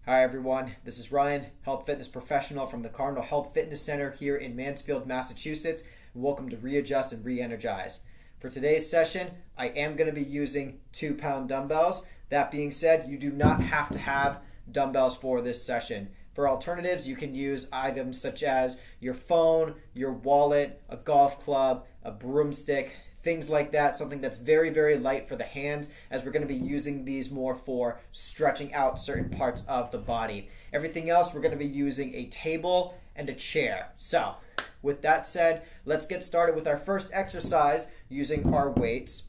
Hi everyone, this is Ryan, health fitness professional from the Cardinal Health Fitness Center here in Mansfield, Massachusetts. Welcome to ReAdjust and ReEnergize. For today's session, I am going to be using 2-pound dumbbells. That being said, you do not have to have dumbbells for this session. For alternatives, you can use items such as your phone, your wallet, a golf club, a broomstick, things like that, something that's very, very light for the hands, as we're going to be using these more for stretching out certain parts of the body. Everything else, we're going to be using a table and a chair. So, with that said, let's get started with our first exercise using our weights.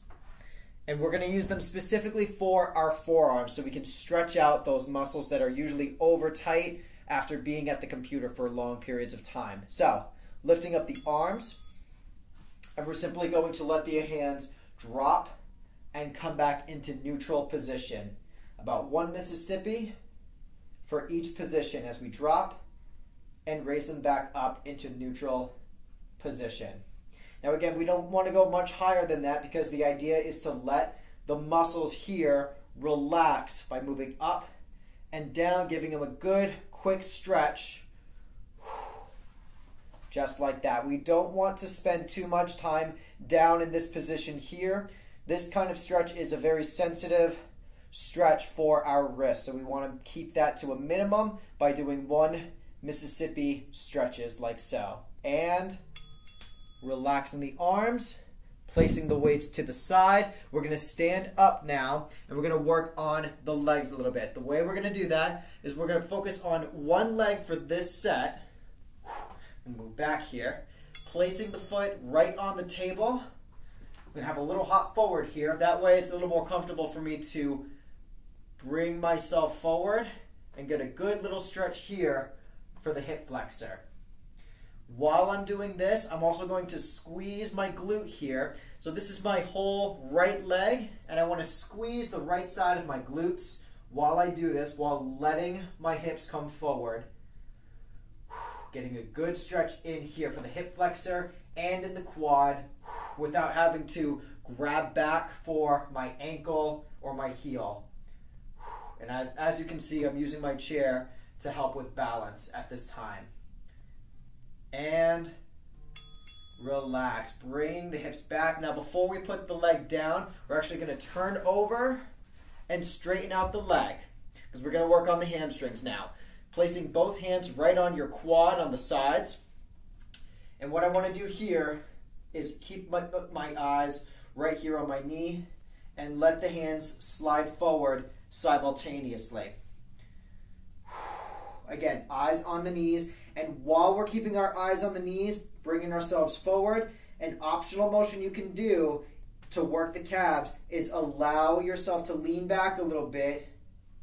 And we're going to use them specifically for our forearms so we can stretch out those muscles that are usually over tight after being at the computer for long periods of time. So, lifting up the arms. And we're simply going to let the hands drop and come back into neutral position. About 1 Mississippi for each position as we drop and raise them back up into neutral position. Now again, we don't want to go much higher than that because the idea is to let the muscles here relax by moving up and down, giving them a good quick stretch. Just like that. We don't want to spend too much time down in this position here. This kind of stretch is a very sensitive stretch for our wrists. So we want to keep that to a minimum by doing 1 Mississippi stretches like so. And relaxing the arms, placing the weights to the side. We're going to stand up now and we're going to work on the legs a little bit. The way we're going to do that is we're going to focus on one leg for this set. And move back here, placing the foot right on the table. I'm going to have a little hop forward here. That way it's a little more comfortable for me to bring myself forward and get a good little stretch here for the hip flexor. While I'm doing this, I'm also going to squeeze my glute here. So this is my whole right leg, and I want to squeeze the right side of my glutes while I do this, while letting my hips come forward. Getting a good stretch in here for the hip flexor and in the quad without having to grab back for my ankle or my heel. And as you can see, I'm using my chair to help with balance at this time. And relax, bring the hips back. Now before we put the leg down, we're actually going to turn over and straighten out the leg because we're going to work on the hamstrings now. Placing both hands right on your quad on the sides. And what I want to do here is keep my eyes right here on my knee and let the hands slide forward simultaneously. Again, eyes on the knees. And while we're keeping our eyes on the knees, bringing ourselves forward, an optional motion you can do to work the calves is allow yourself to lean back a little bit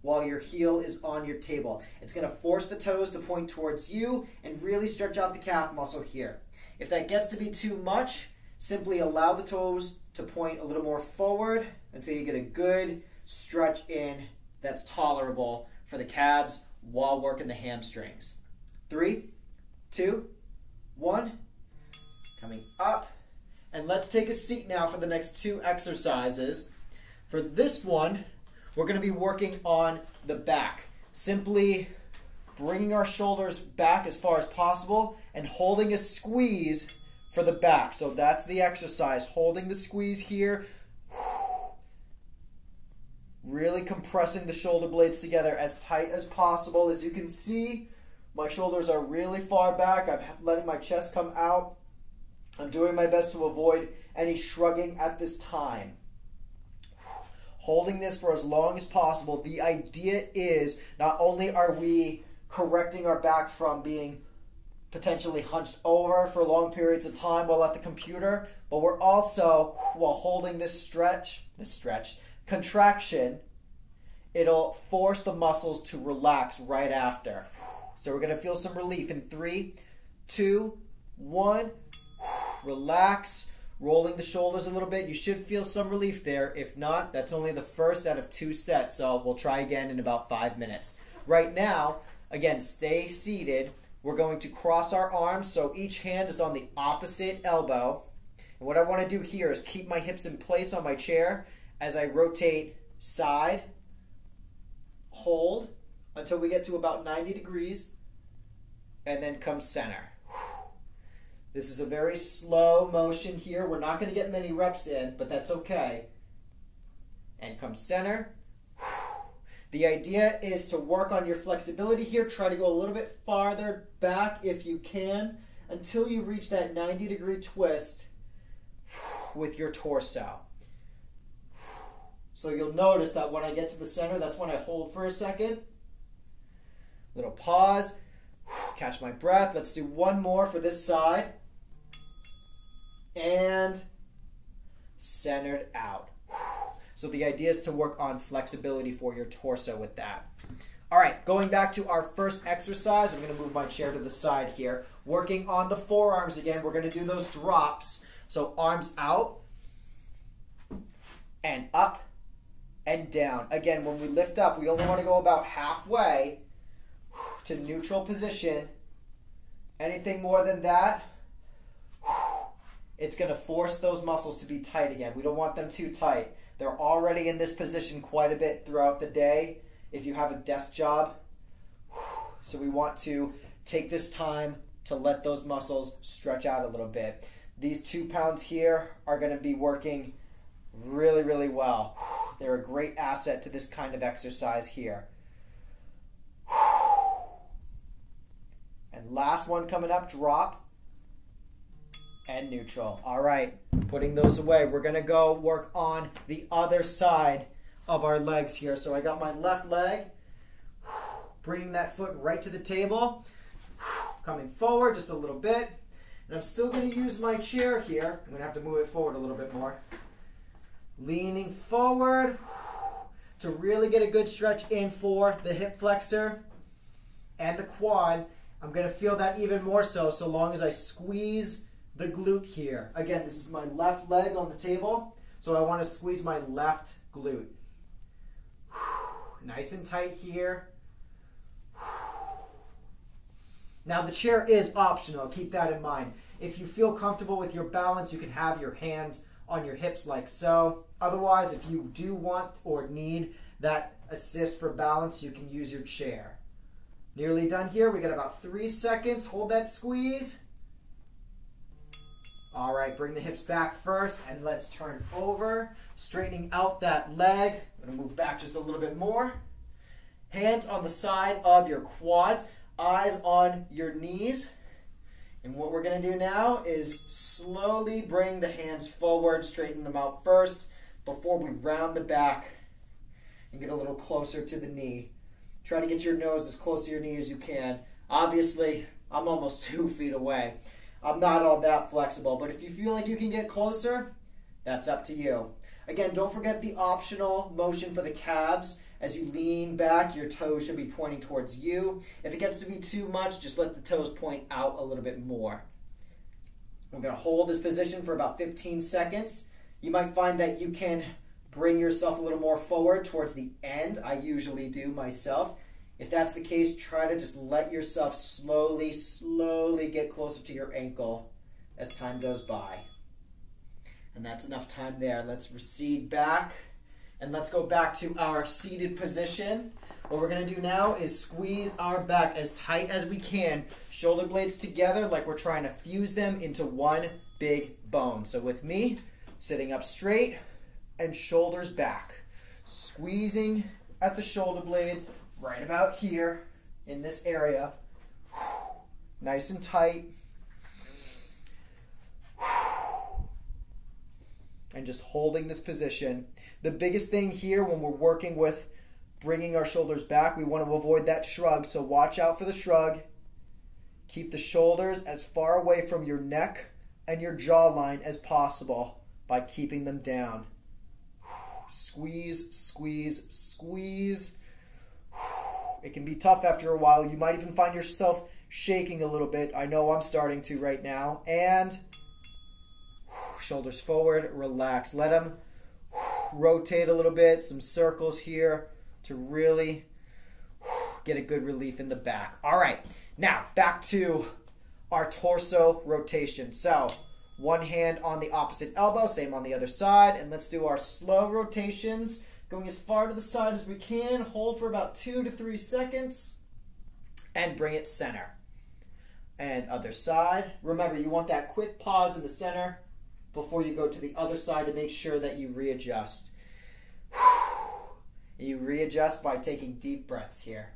while your heel is on your table. It's going to force the toes to point towards you and really stretch out the calf muscle here. If that gets to be too much, simply allow the toes to point a little more forward until you get a good stretch in that's tolerable for the calves while working the hamstrings. 3, 2, 1. Coming up. And let's take a seat now for the next 2 exercises. For this one, we're going to be working on the back. Simply bringing our shoulders back as far as possible and holding a squeeze for the back. So that's the exercise, holding the squeeze here. Really compressing the shoulder blades together as tight as possible. As you can see, my shoulders are really far back. I'm letting my chest come out. I'm doing my best to avoid any shrugging at this time. Holding this for as long as possible. The idea is not only are we correcting our back from being potentially hunched over for long periods of time while at the computer, but we're also, while holding this contraction, it'll force the muscles to relax right after. So we're going to feel some relief in 3, 2, 1. Relax. Rolling the shoulders a little bit. You should feel some relief there. If not, that's only the first out of 2 sets, so we'll try again in about 5 minutes. Right now, again, stay seated. We're going to cross our arms so each hand is on the opposite elbow. And what I want to do here is keep my hips in place on my chair as I rotate side, hold, until we get to about 90 degrees, and then come center. This is a very slow motion here. We're not going to get many reps in, but that's okay. And come center. The idea is to work on your flexibility here. Try to go a little bit farther back if you can until you reach that 90-degree twist with your torso. So you'll notice that when I get to the center, that's when I hold for a second. Little pause. Catch my breath. Let's do one more for this side. And centered out. So the idea is to work on flexibility for your torso with that. All right, going back to our first exercise, I'm going to move my chair to the side here. Working on the forearms again, we're going to do those drops. So arms out and up and down. Again, when we lift up, we only want to go about halfway to neutral position. Anything more than that, it's going to force those muscles to be tight again. We don't want them too tight. They're already in this position quite a bit throughout the day if you have a desk job. So we want to take this time to let those muscles stretch out a little bit. These 2 pounds here are going to be working really, really well. They're a great asset to this kind of exercise here. And last one coming up, drop and neutral. All right, putting those away. We're going to go work on the other side of our legs here. So I got my left leg, bringing that foot right to the table, coming forward just a little bit. And I'm still going to use my chair here. I'm going to have to move it forward a little bit more. Leaning forward to really get a good stretch in for the hip flexor and the quad. I'm going to feel that even more so long as I squeeze the glute here. Again, this is my left leg on the table, so I want to squeeze my left glute. Nice and tight here. Now the chair is optional, keep that in mind. If you feel comfortable with your balance, you can have your hands on your hips like so. Otherwise, if you do want or need that assist for balance, you can use your chair. Nearly done here. We got about 3 seconds. Hold that squeeze. All right, bring the hips back first, and let's turn over, straightening out that leg. I'm going to move back just a little bit more. Hands on the side of your quads, eyes on your knees. And what we're going to do now is slowly bring the hands forward, straighten them out first before we round the back and get a little closer to the knee. Try to get your nose as close to your knee as you can. Obviously, I'm almost 2 feet away. I'm not all that flexible, but if you feel like you can get closer, that's up to you. Again, don't forget the optional motion for the calves. As you lean back, your toes should be pointing towards you. If it gets to be too much, just let the toes point out a little bit more. We're going to hold this position for about 15 seconds. You might find that you can bring yourself a little more forward towards the end. I usually do myself. If that's the case, try to just let yourself slowly get closer to your ankle as time goes by. And that's enough time there. Let's recede back. And let's go back to our seated position. What we're going to do now is squeeze our back as tight as we can. Shoulder blades together like we're trying to fuse them into one big bone. So with me, sitting up straight and shoulders back. Squeezing at the shoulder blades right about here in this area. Nice and tight. And just holding this position. The biggest thing here when we're working with bringing our shoulders back, we want to avoid that shrug. So watch out for the shrug. Keep the shoulders as far away from your neck and your jawline as possible by keeping them down. Squeeze, squeeze, squeeze. It can be tough after a while. You might even find yourself shaking a little bit. I know I'm starting to right now. And shoulders forward, relax. Let them rotate a little bit, some circles here to really get a good relief in the back. All right, now back to our torso rotation. So one hand on the opposite elbow, same on the other side, and let's do our slow rotations Going as far to the side as we can. Hold for about 2 to 3 seconds. And bring it center. And other side. Remember, you want that quick pause in the center before you go to the other side to make sure that you readjust. You readjust by taking deep breaths here.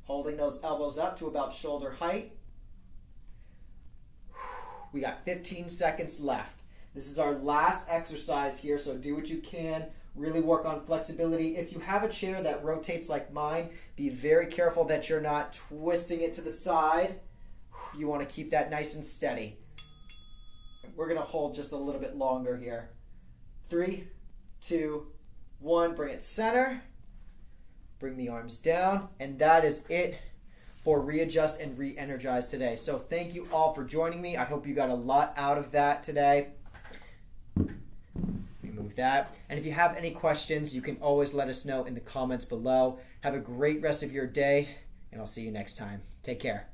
Holding those elbows up to about shoulder height. We got 15 seconds left. This is our last exercise here, so do what you can. Really work on flexibility. If you have a chair that rotates like mine, be very careful that you're not twisting it to the side. You want to keep that nice and steady. We're going to hold just a little bit longer here. 3, 2, 1. Bring it center. Bring the arms down. And that is it for ReAdjust and ReEnergize today. So thank you all for joining me. I hope you got a lot out of that today. Remove that. And if you have any questions, you can always let us know in the comments below. Have a great rest of your day, and I'll see you next time. Take care.